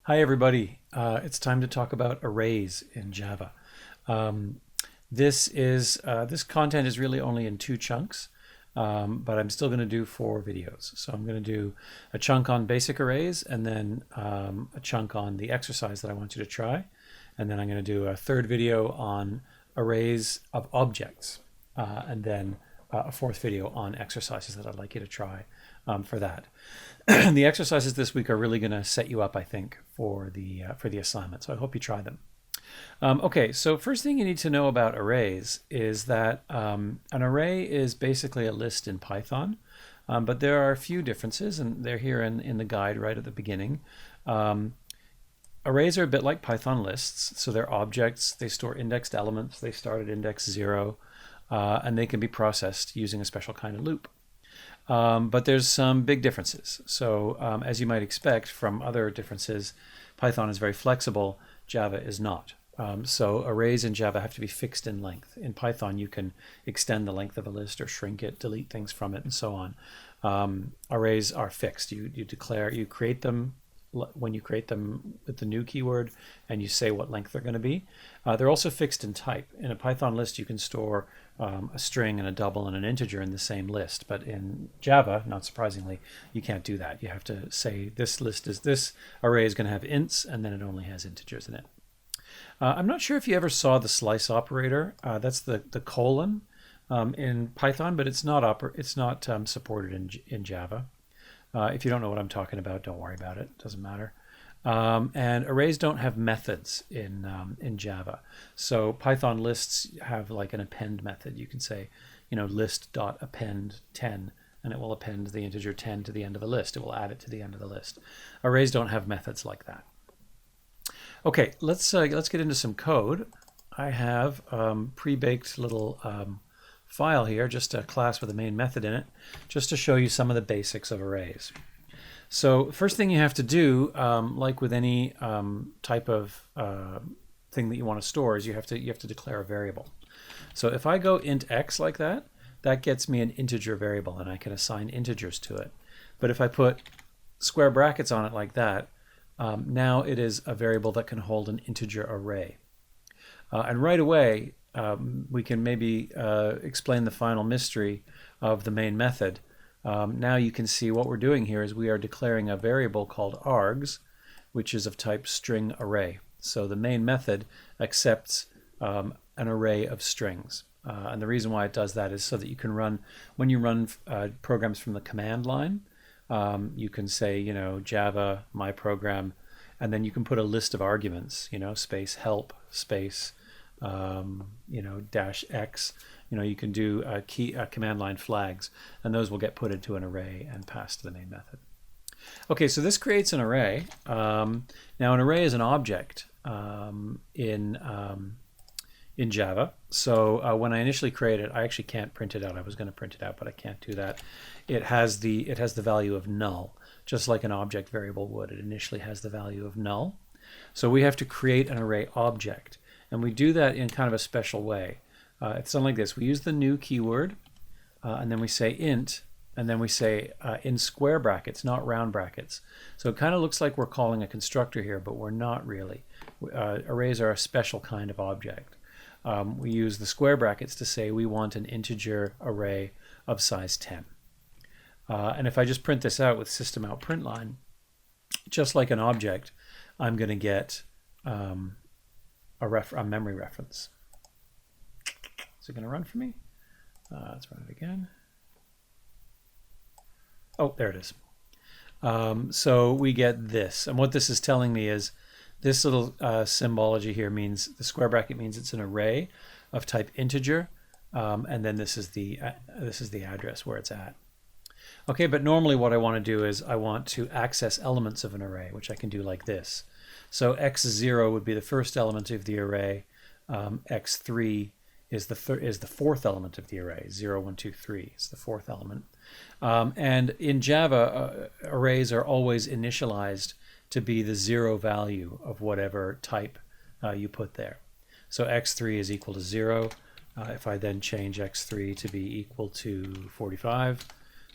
Hi everybody. It's time to talk about arrays in Java. Um, this content is really only in two chunks, but I'm still going to do four videos. So I'm going to do a chunk on basic arrays, and then a chunk on the exercise that I want you to try, and then I'm going to do a third video on arrays of objects, and then a fourth video on exercises that I'd like you to try for that. The exercises this week are really going to set you up, I think, for the assignment. So I hope you try them. Okay, so first thing you need to know about arrays is that an array is basically a list in Python, but there are a few differences, and they're here in the guide right at the beginning. Arrays are a bit like Python lists, so they're objects, they store indexed elements, they start at index 0, and they can be processed using a special kind of loop. But there's some big differences. So as you might expect from other differences, Python is very flexible, Java is not. So arrays in Java have to be fixed in length. In Python, you can extend the length of a list or shrink it, delete things from it, and so on. Arrays are fixed. You create them when you create them with the new keyword, and you say what length they're going to be. They're also fixed in type. In a Python list, you can store a string and a double and an integer in the same list, but in Java, not surprisingly, you can't do that. You have to say this array is going to have ints, and then it only has integers in it. I'm not sure if you ever saw the slice operator. That's the colon in Python, but it's not supported in Java. If you don't know what I'm talking about, don't worry about it. It doesn't matter. And arrays don't have methods in Java. So Python lists have like an append method. You can say, list.append 10, and it will append the integer 10 to the end of a list. It will add it to the end of the list. Arrays don't have methods like that. Okay, let's get into some code. I have pre-baked little file here, just a class with a main method in it, just to show you some of the basics of arrays. So first thing you have to do, like with any type of thing that you want to store, is you have to declare a variable. So if I go int x like that, that gets me an integer variable, and I can assign integers to it. But if I put square brackets on it like that, now it is a variable that can hold an integer array. And right away, we can maybe explain the final mystery of the main method. Now you can see what we're doing here is we are declaring a variable called args, which is of type string array. So the main method accepts an array of strings. And the reason why it does that is so that you can run, when you run programs from the command line, you can say, Java, my program, and then you can put a list of arguments, space help, space, -x. You can do command line flags, and those will get put into an array and passed to the main method. Okay, so this creates an array. Now an array is an object in Java. So when I initially create it, I actually can't print it out. I was going to print it out, but I can't do that. It has the value of null, just like an object variable would. It initially has the value of null. So we have to create an array object. And we do that in kind of a special way. It's something like this. We use the new keyword, and then we say int, and then we say in square brackets, not round brackets. So it kind of looks like we're calling a constructor here, but we're not really. Arrays are a special kind of object. We use the square brackets to say we want an integer array of size 10. And if I just print this out with system out println, just like an object, I'm going to get a memory reference. Is it going to run for me? Let's run it again. Oh, there it is. So we get this. And what this is telling me is this little symbology here means, the square bracket means it's an array of type integer, and then this is the address where it's at. Okay, but normally what I want to do is I want to access elements of an array, which I can do like this. So x0 would be the first element of the array. X3 is the fourth element of the array. 0, 1, 2, 3 is the fourth element. And in Java, arrays are always initialized to be the 0 value of whatever type you put there. So x3 is equal to 0. If I then change x3 to be equal to 45,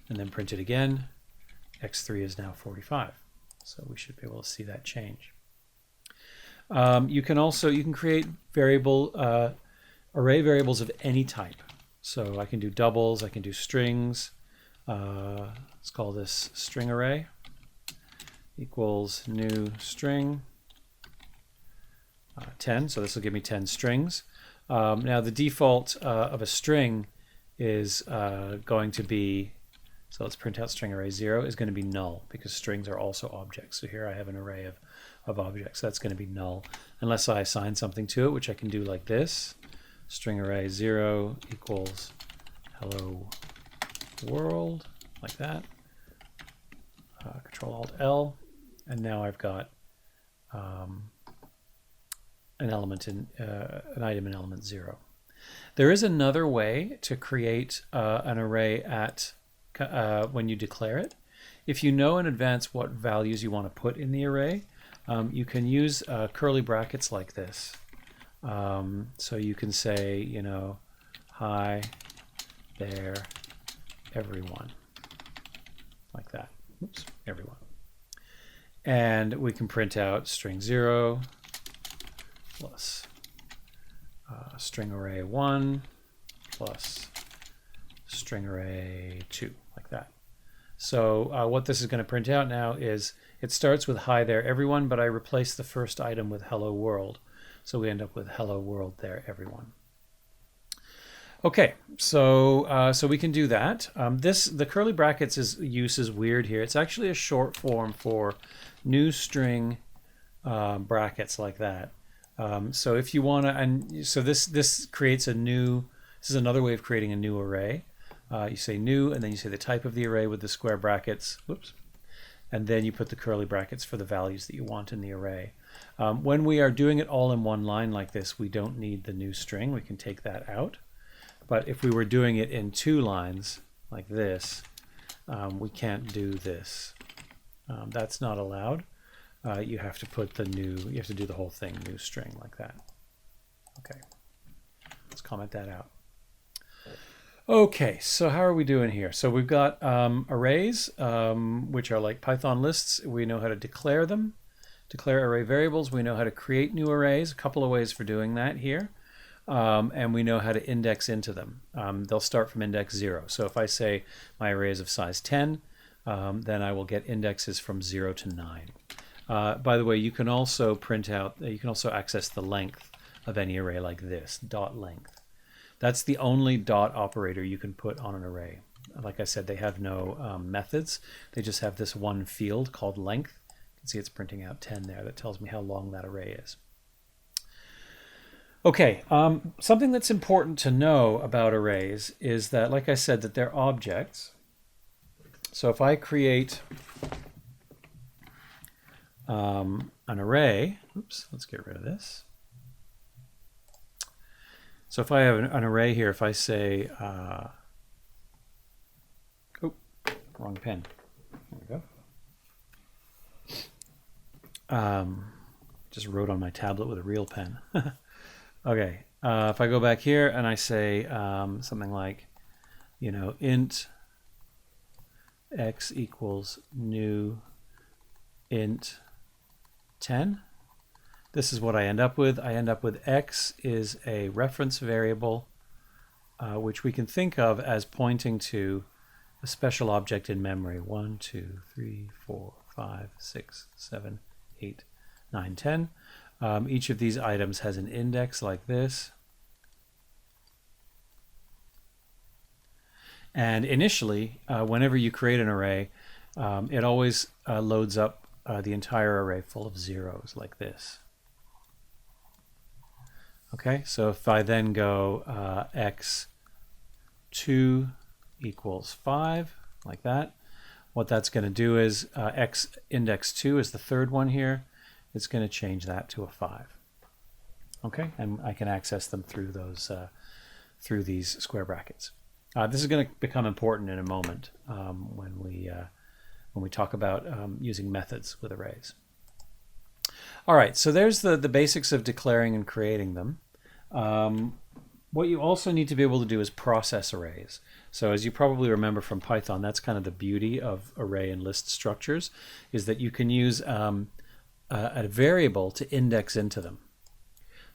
and then print it again, x3 is now 45. So we should be able to see that change. You can create array variables of any type. So I can do doubles, I can do strings. Let's call this string array equals new string 10. So this will give me 10 strings. Now the default of a string is going to be, so let's print out string array 0 is going to be null because strings are also objects. So here I have an array of objects. That's going to be null unless I assign something to it, which I can do like this. String array 0 equals hello world, like that. Control Alt L, and now I've got an item in element 0. There is another way to create an array when you declare it. If you know in advance what values you want to put in the array, you can use curly brackets like this. So you can say, you know, hi there, everyone, like that. Oops, everyone. And we can print out string 0 plus string array 1 plus string array 2, like that. So what this is going to print out now is it starts with hi there, everyone, but I replace the first item with hello world. So we end up with hello world there, everyone. Okay, so we can do that. The curly brackets use is weird here. It's actually a short form for new string brackets like that. So if you want to, and so this creates a new. This is another way of creating a new array. You say new, and then you say the type of the array with the square brackets. Whoops. And then you put the curly brackets for the values that you want in the array. When we are doing it all in one line like this, we don't need the new string. We can take that out. But if we were doing it in 2 lines like this, we can't do this. That's not allowed. You have to put you have to do the whole thing, new string, like that. Okay, let's comment that out. Okay, so how are we doing here? So we've got arrays, which are like Python lists. We know how to declare them, declare array variables. We know how to create new arrays, a couple of ways for doing that here. And we know how to index into them. They'll start from index 0. So if I say my array is of size 10, then I will get indexes from 0 to 9. By the way, you can also print out, you can also access the length of any array like this, dot length. That's the only dot operator you can put on an array. Like I said, they have no methods. They just have this one field called length. You can see it's printing out 10 there. That tells me how long that array is. Okay, something that's important to know about arrays is that, like I said, that they're objects. So if I create an array, oops, let's get rid of this. So if I have an array here, if I say, oh, wrong pen. There we go. Just wrote on my tablet with a real pen. Okay, if I go back here and I say something like, you know, int x equals new int 10, this is what I end up with. I end up with x is a reference variable, which we can think of as pointing to a special object in memory. 1, 2, 3, 4, 5, 6, 7, 8, 9, 10. Each of these items has an index like this. And initially, whenever you create an array, it always loads up the entire array full of zeros like this. Okay, so if I then go x2 equals 5, like that, what that's going to do is x index 2 is the third one here. It's going to change that to a 5. Okay, and I can access them through those through these square brackets. This is going to become important in a moment when we talk about using methods with arrays. All right, so there's the basics of declaring and creating them. What you also need to be able to do is process arrays. So as you probably remember from Python, that's kind of the beauty of array and list structures, is that you can use a variable to index into them.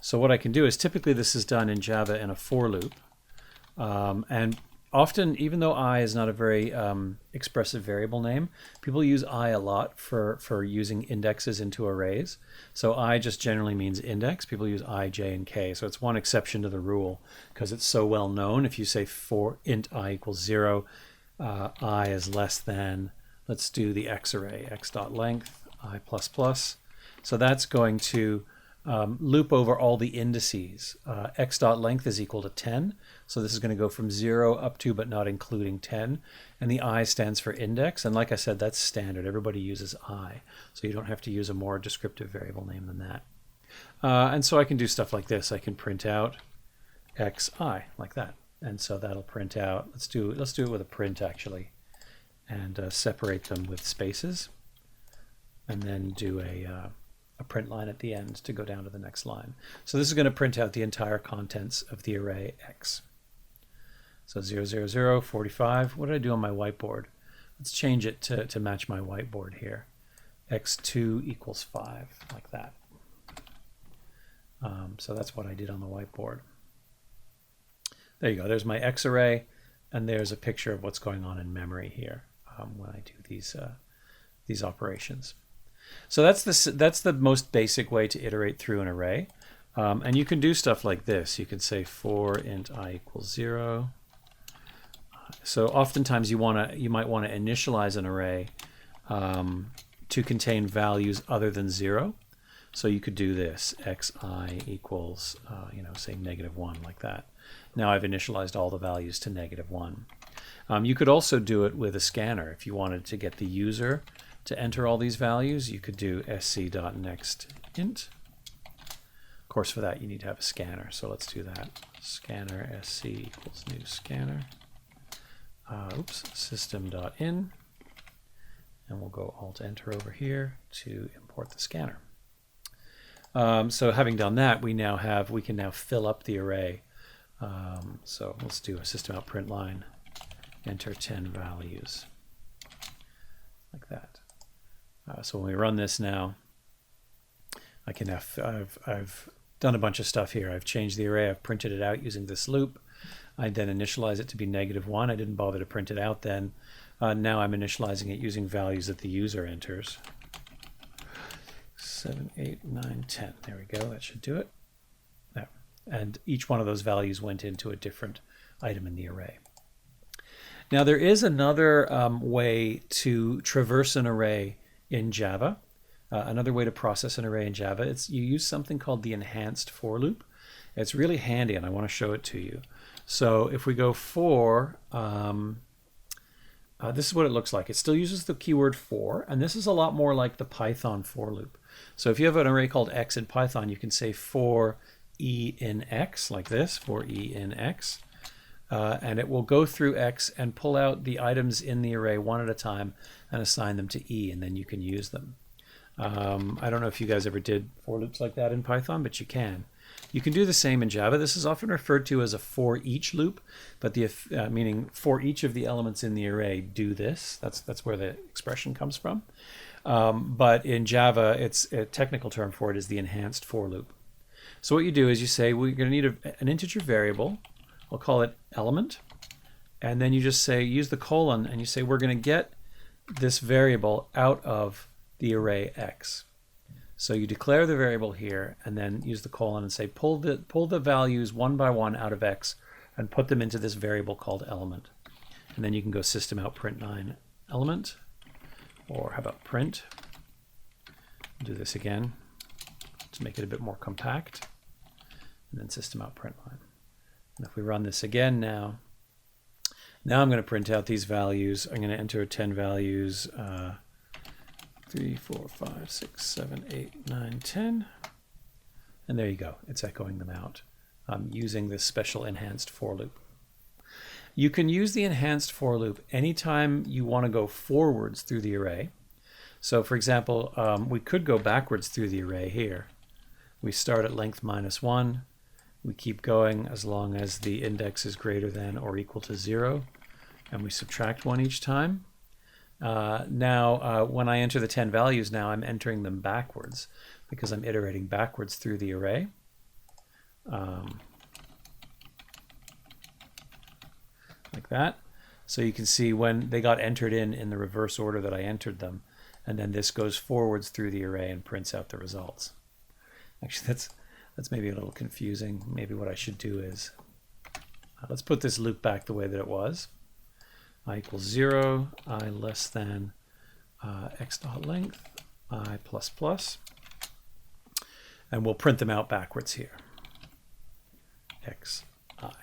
So what I can do is, typically this is done in Java in a for loop. And often, even though I is not a very expressive variable name, people use I a lot for using indexes into arrays. So I just generally means index. People use I, j, and k. So it's one exception to the rule because it's so well known. If you say for int I equals 0, I is less than, let's do the x array, x.length, I++. So that's going to loop over all the indices. X.length is equal to 10. So this is going to go from 0 up to but not including 10. And the I stands for index. And like I said, that's standard. Everybody uses I. So you don't have to use a more descriptive variable name than that. And so I can do stuff like this. I can print out xi like that. And so that'll print out. Let's do it with a print actually. And separate them with spaces. And then do a print line at the end to go down to the next line. So this is going to print out the entire contents of the array x. So 0, 0, 0, 45. What did I do on my whiteboard? Let's change it to match my whiteboard here. x2 equals 5, like that. So that's what I did on the whiteboard. There you go. There's my x array, and there's a picture of what's going on in memory here when I do these operations. So that's the most basic way to iterate through an array. And you can do stuff like this. You can say for int I equals 0. So oftentimes you might want to initialize an array to contain values other than 0. So you could do this, xi equals, say -1, like that. Now I've initialized all the values to -1. You could also do it with a scanner. If you wanted to get the user to enter all these values, you could do sc.nextInt. Of course, for that you need to have a scanner, so let's do that. Scanner sc equals new scanner. System.in, and we'll go alt-enter over here to import the scanner. So having done that, we can now fill up the array. So let's do a system.out.println, enter 10 values, like that. So when we run this now, I've done a bunch of stuff here. I've changed the array. I've printed it out using this loop. I then initialize it to be -1. I didn't bother to print it out then. Now I'm initializing it using values that the user enters. 7, 8, 9, 10. There we go. That should do it. There. And each one of those values went into a different item in the array. Now there is another way to traverse an array in Java. Another way to process an array in Java. You use something called the enhanced for loop. It's really handy, and I want to show it to you. So if we go for, this is what it looks like. It still uses the keyword for, and this is a lot more like the Python for loop. So if you have an array called x in Python, you can say for e in x, like this, for e in x. And it will go through x and pull out the items in the array one at a time and assign them to e, and then you can use them. I don't know if you guys ever did for loops like that in Python, but you can. You can do the same in Java. This is often referred to as a for each loop, but meaning for each of the elements in the array do this. That's where the expression comes from. But in Java, it's a technical term for it is the enhanced for loop. So what you do is you say we're going to need an integer variable. We'll call it element, and then you just say use the colon, and you say we're going to get this variable out of the array x. So you declare the variable here, and then use the colon and say pull the values one by one out of x and put them into this variable called element. And then you can go system.out.println element, or how about print? Do this again to make it a bit more compact, and then system.out.println. And if we run this again now I'm going to print out these values. I'm going to enter 10 values. 3, 4, 5, 6, 7, 8, 9, 10. And there you go. It's echoing them out using this special enhanced for loop. You can use the enhanced for loop anytime you want to go forwards through the array. So for example, we could go backwards through the array here. We start at length -1. We keep going as long as the index is greater than or equal to 0, and we subtract 1 each time. Now, when I enter the 10 values now, I'm entering them backwards because I'm iterating backwards through the array. Like that. So you can see when they got entered in the reverse order that I entered them, and then this goes forwards through the array and prints out the results. Actually, that's maybe a little confusing. Maybe what I should do is, let's put this loop back the way that it was. I equals 0, I less than x dot length, I plus plus, and we'll print them out backwards here, x, I.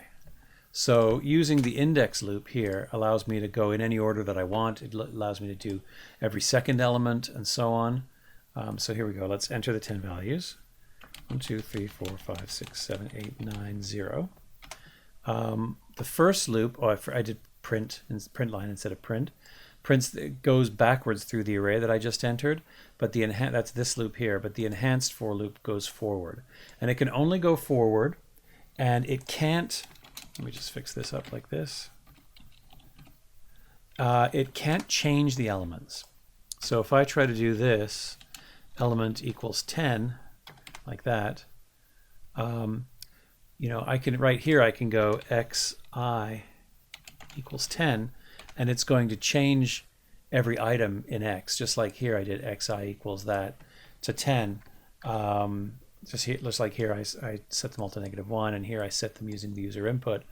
So using the index loop here allows me to go in any order that I want. It allows me to do every second element and so on. So here we go. Let's enter the 10 values. 1, 2, 3, 4, 5, 6, 7, 8, 9, 0. The first loop, I did print line instead of print. It goes backwards through the array that I just entered, but that's this loop here, but the enhanced for loop goes forward. And it can only go forward, and it can't, let me just fix this up like this. It can't change the elements. So if I try to do this, element equals 10, like that, you know, I can, right here, I can go xi equals 10, and it's going to change every item in x, just like here I did xi equals that to 10. Just like here I set them all to -1, and here I set them using the user input.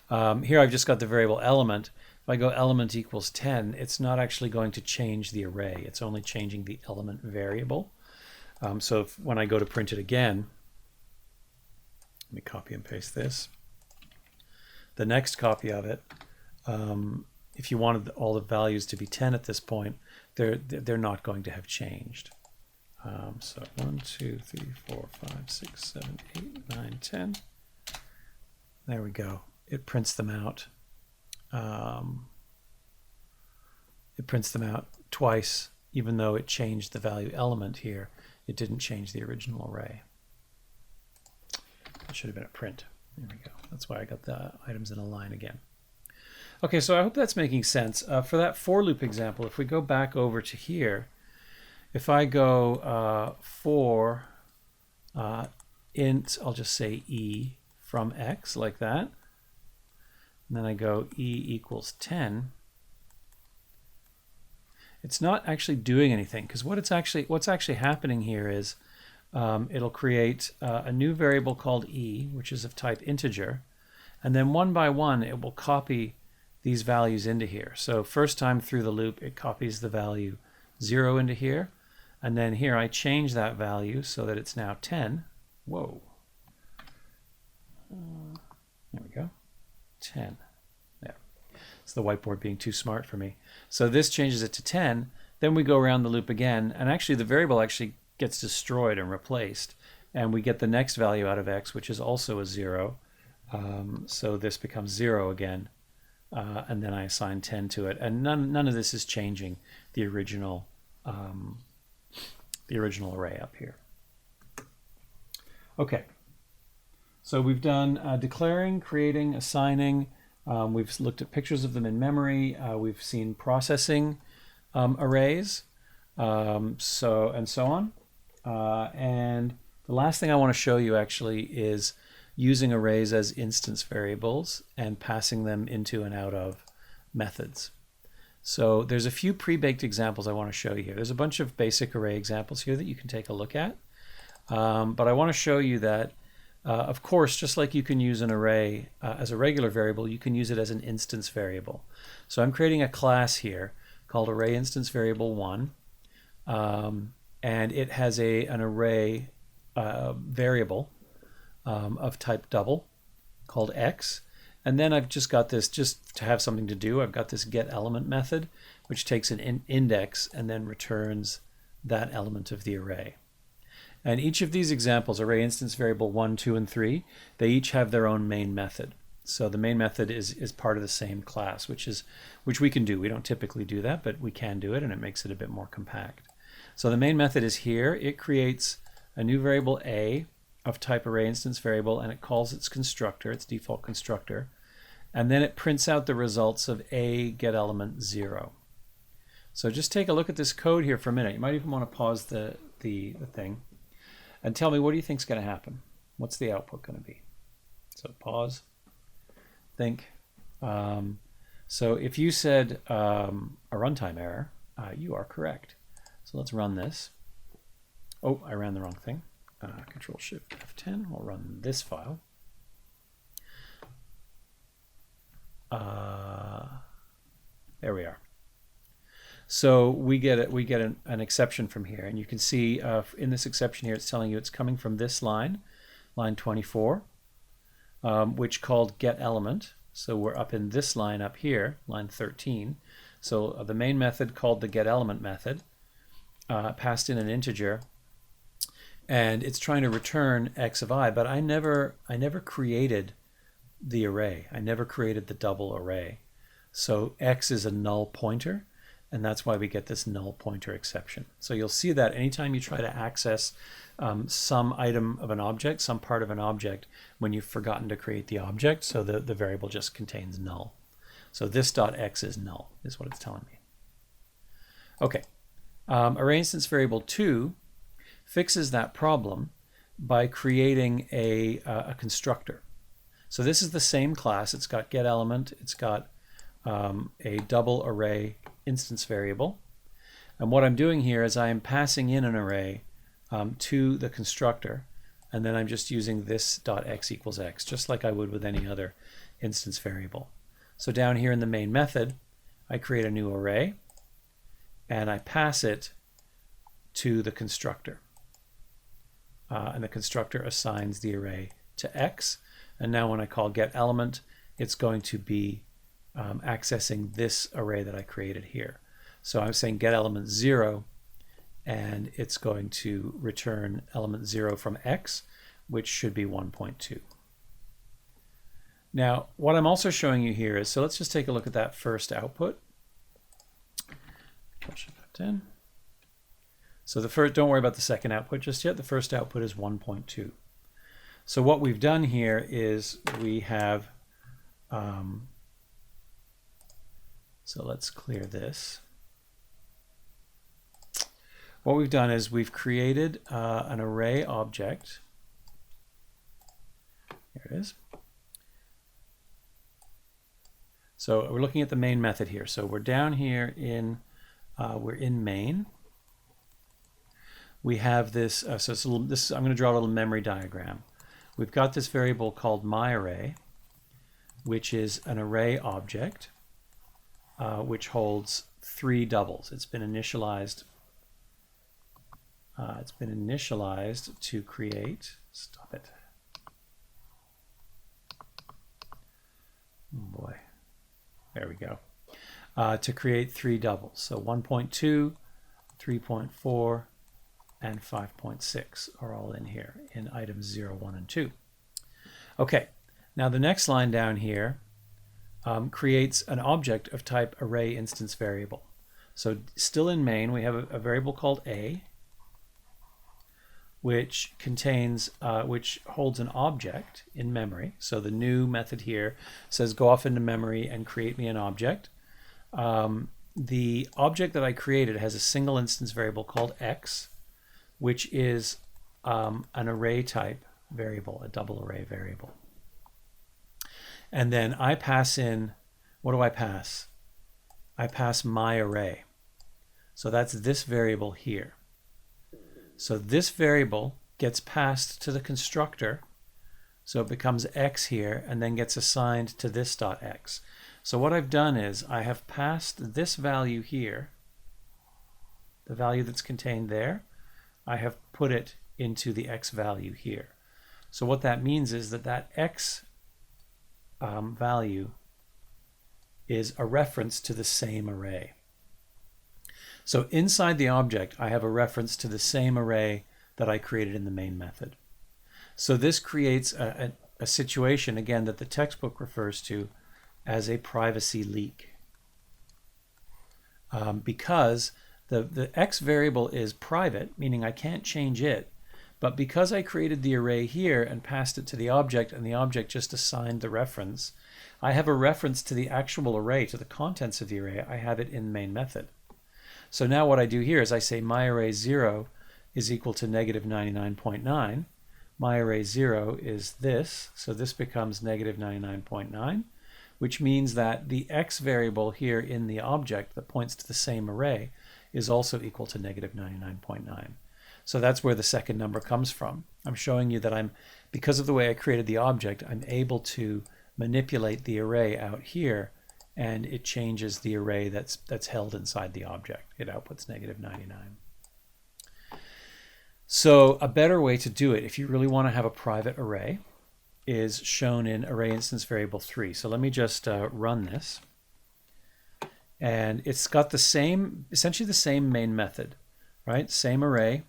Here I've just got the variable element. If I go element equals 10, it's not actually going to change the array. It's only changing the element variable. So when I go to print it again, let me copy and paste this. The next copy of it, if you wanted all the values to be 10 at this point, they're not going to have changed. So 1, 2, 3, 4, 5, 6, 7, 8, 9, 10. There we go. It prints them out. It prints them out twice, even though it changed the value element here. It didn't change the original array. It should have been a print. There we go. That's why I got the items in a line again. Okay, so I hope that's making sense. For that for loop example, if we go back over to here, if I go for int, I'll just say e from x, like that, and then I go e equals 10, it's not actually doing anything, because what's actually happening here is it'll create a new variable called e, which is of type integer, and then one by one it will copy these values into here. So first time through the loop, it copies the value 0 into here, and then here I change that value so that it's now 10. Whoa. There we go. 10. There. It's the whiteboard being too smart for me. So this changes it to 10. Then we go around the loop again, and actually the variable actually gets destroyed and replaced, and we get the next value out of x, which is also a 0. So this becomes 0 again, and then I assign 10 to it, and none of this is changing the original array up here. Okay, so we've done declaring, creating, assigning. We've looked at pictures of them in memory. We've seen processing arrays, and so on. And the last thing I want to show you actually is using arrays as instance variables and passing them into and out of methods. So there's a few pre-baked examples I want to show you here. There's a bunch of basic array examples here that you can take a look at. But I want to show you that, of course, just like you can use an array as a regular variable, you can use it as an instance variable. So I'm creating a class here called array instance variable 1. And it has an array variable of type double called x. And then I've just got this, just to have something to do, I've got this get element method, which takes an index and then returns that element of the array. And each of these examples, array instance variable 1, 2, and 3, they each have their own main method. So the main method is part of the same class, which we can do. We don't typically do that, but we can do it, and it makes it a bit more compact. So the main method is here. It creates a new variable a of type array instance variable, and it calls its constructor, its default constructor, and then it prints out the results of a get element 0. So just take a look at this code here for a minute. You might even want to pause the thing and tell me, what do you think is going to happen? What's the output going to be? So pause, think. So if you said a runtime error, you are correct. So let's run this. Oh, I ran the wrong thing. Control Shift F10. We'll run this file. There we are. So we get an exception from here, and you can see in this exception here, it's telling you it's coming from this line 24, which called getElement. So we're up in this line up here, line 13. So the main method called the getElement method, passed in an integer, and it's trying to return x of I, but I never created the array. I never created the double array. So x is a null pointer, and that's why we get this null pointer exception. So you'll see that anytime you try to access some item of an object, some part of an object, when you've forgotten to create the object, so the variable just contains null. So this dot x is null, is what it's telling me. Okay, array instance variable 2 fixes that problem by creating a constructor. So this is the same class. It's got getElement. It's got a double array instance variable. And what I'm doing here is I am passing in an array to the constructor, and then I'm just using this dot x equals x, just like I would with any other instance variable. So down here in the main method, I create a new array, and I pass it to the constructor. And the constructor assigns the array to x. And now when I call getElement, it's going to be accessing this array that I created here. So I'm saying getElement 0, and it's going to return element 0 from x, which should be 1.2. Now, what I'm also showing you here is, so let's just take a look at that first output. So the first, don't worry about the second output just yet. The first output is 1.2. So what we've done here is we have, so let's clear this. What we've done is we've created an array object. Here it is. So we're looking at the main method here. So we're down here in, we're in main. We have this, so it's a little, this, I'm going to draw a little memory diagram. We've got this variable called myArray, which is an array object, which holds 3 doubles. It's been initialized. To create. Stop it. Oh boy. There we go. To create 3 doubles. So 1.2, 3.4. and 5.6 are all in here in items 0, 1, and 2. Okay, now the next line down here creates an object of type array instance variable. So still in main, we have a variable called a, which contains, which holds an object in memory. So the new method here says go off into memory and create me an object. The object that I created has a single instance variable called x, which is an array type variable, a double array variable. And then I pass in, what do I pass? I pass myArray. So that's this variable here. So this variable gets passed to the constructor, so it becomes x here, and then gets assigned to this dot x. So what I've done is I have passed this value here, the value that's contained there, I have put it into the x value here. So what that means is that that x value is a reference to the same array. So inside the object, I have a reference to the same array that I created in the main method. So this creates a situation, again, that the textbook refers to as a privacy leak. Because the x variable is private, meaning I can't change it, but because I created the array here and passed it to the object, and the object just assigned the reference, I have a reference to the actual array, to the contents of the array. I have it in the main method. So now what I do here is I say my array 0 is equal to negative 99.9. My array 0 is this, so this becomes negative 99.9, which means that the x variable here in the object that points to the same array is also equal to negative 99.9. So that's where the second number comes from. I'm showing you that because of the way I created the object, I'm able to manipulate the array out here, and it changes the array that's held inside the object. It outputs negative 99. So a better way to do it, if you really want to have a private array, is shown in array instance variable 3. So let me just run this. And it's got the same, essentially the same main method, right? Same array,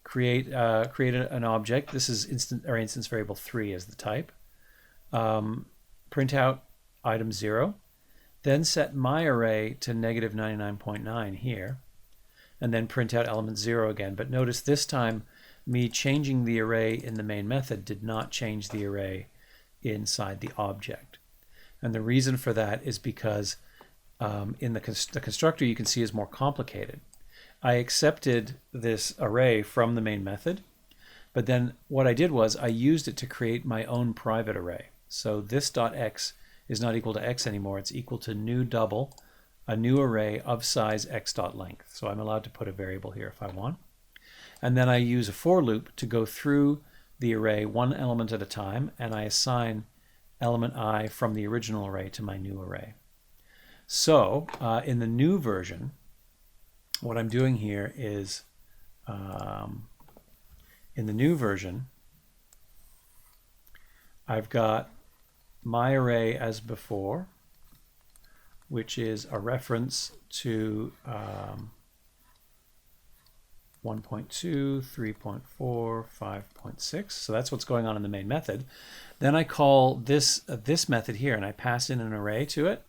create an object. This is array instance variable 3 as the type. Print out item 0. Then set my array to negative 99.9 here, and then print out element 0 again. But notice this time, me changing the array in the main method did not change the array inside the object. And the reason for that is because in the constructor you can see is more complicated. I accepted this array from the main method, but then what I did was I used it to create my own private array. So this dot x is not equal to x anymore. It's equal to new double, a new array of size x dot length. So I'm allowed to put a variable here if I want. And then I use a for loop to go through the array one element at a time, and I assign element I from the original array to my new array. So in the new version, what I'm doing here is, in the new version, I've got my array as before, which is a reference to 1.2, 3.4, 5.6. So that's what's going on in the main method. Then I call this method here, and I pass in an array to it.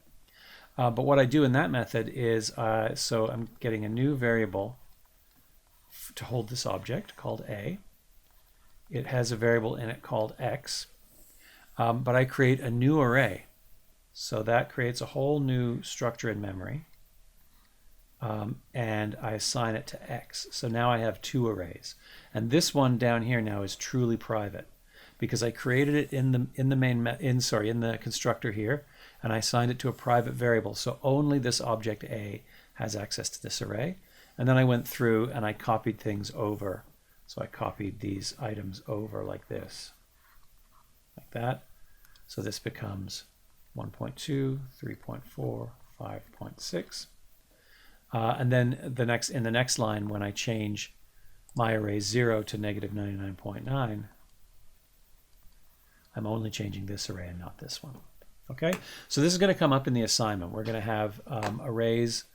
But what I do in that method is, so I'm getting a new variable to hold this object called A. It has a variable in it called X. But I create a new array. So that creates a whole new structure in memory. And I assign it to X. So now I have two arrays. And this one down here now is truly private because I created it in the constructor here, and I assigned it to a private variable. So only this object A has access to this array. And then I went through and I copied things over. So I copied these items over like this, like that. So this becomes 1.2, 3.4, 5.6. And then in the next line, when I change my array 0 to negative 99.9, I'm only changing this array and not this one. Okay, so this is going to come up in the assignment. We're going to have arrays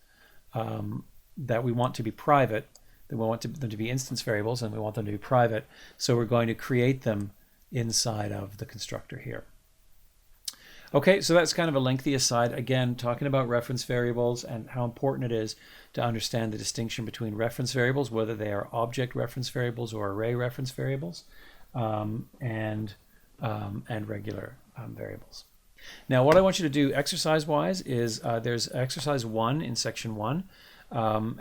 that we want to be private. We want them to be instance variables, and we want them to be private. So we're going to create them inside of the constructor here. Okay, so that's kind of a lengthy aside. Again, talking about reference variables and how important it is to understand the distinction between reference variables, whether they are object reference variables or array reference variables, and regular variables. Now, what I want you to do exercise-wise is there's exercise 1 in section 1,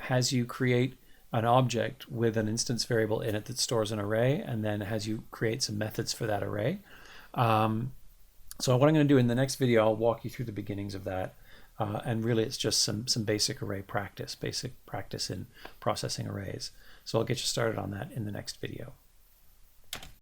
has you create an object with an instance variable in it that stores an array, and then has you create some methods for that array. So what I'm going to do in the next video, I'll walk you through the beginnings of that, and really it's just some basic array practice, basic practice in processing arrays. So I'll get you started on that in the next video.